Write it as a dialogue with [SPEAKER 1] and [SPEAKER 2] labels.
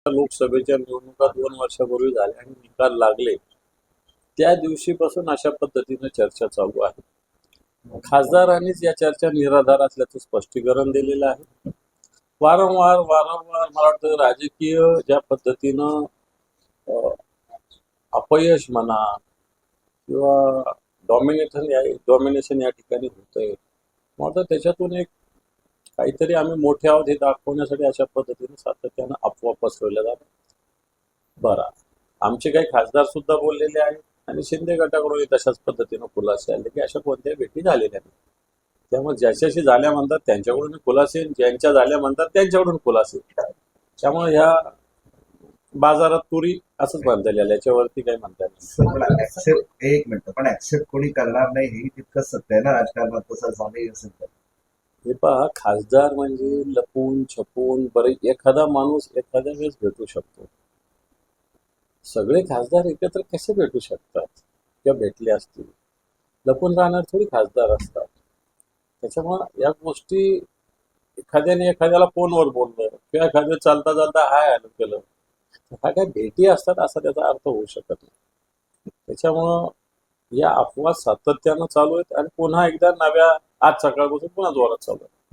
[SPEAKER 1] लोकसभेच्या निवडणुका 2 वर्षापूर्वी झाल्या आणि निकाल लागले त्या दिवशीपासून अशा पद्धतीने चर्चा चालू आहे. खासदारांनीच या चर्चा निराधार असल्याचं स्पष्टीकरण दिलेलं आहे. वारंवार मला वाटतं राजकीय ज्या पद्धतीनं अपयश म्हणा किंवा डॉमिनेशन या ठिकाणी होतंय, मग त्याच्यातून एक काहीतरी आम्ही मोठे आहोत हे दाखवण्यासाठी अशा पद्धतीने सातत्यानं अफवा पसरवल्या जातात. बरं, आमचे काही खासदार सुद्धा बोललेले आहेत आणि शिंदे गटाकडून तशाच पद्धतीनं खुलासे आले की अशा कोणत्याही भेटी झालेल्या नाही. त्यामुळे ज्याच्याशी झाल्या म्हणतात त्यांच्याकडून खुलासे, ज्यांच्या झाल्या म्हणतात त्यांच्याकडून खुलासे. त्यामुळे ह्या बाजारात तुरी असंच म्हणता येईल, याच्यावरती काही म्हणता येईल.
[SPEAKER 2] एक मिनिट, पण ऍक्सेप्ट कोणी करणार नाही हे तितकंच सत्य आहे ना राजकारणात, तसं झालंही असेल तर.
[SPEAKER 1] हे पहा, खासदार म्हणजे लपून छपून बरे एखादा माणूस एखाद्या वेळेस भेटू शकतो. सगळे खासदार एकत्र कसे भेटू शकतात किंवा भेटले असतील? लपून राहणार थोडी खासदार असतात. त्याच्यामुळे या गोष्टी एखाद्याने एखाद्याला फोनवर बोललं किंवा एखाद्या चालता चालता हाय हॅलो केलं, हा काय भेटी असतात असा त्याचा अर्थ होऊ शकत नाही. त्याच्यामुळं या अफवा सातत्यानं चालू आहेत आणि पुन्हा एकदा नव्या आज सकाळपासून पुन्हा जोरात चालू आहे.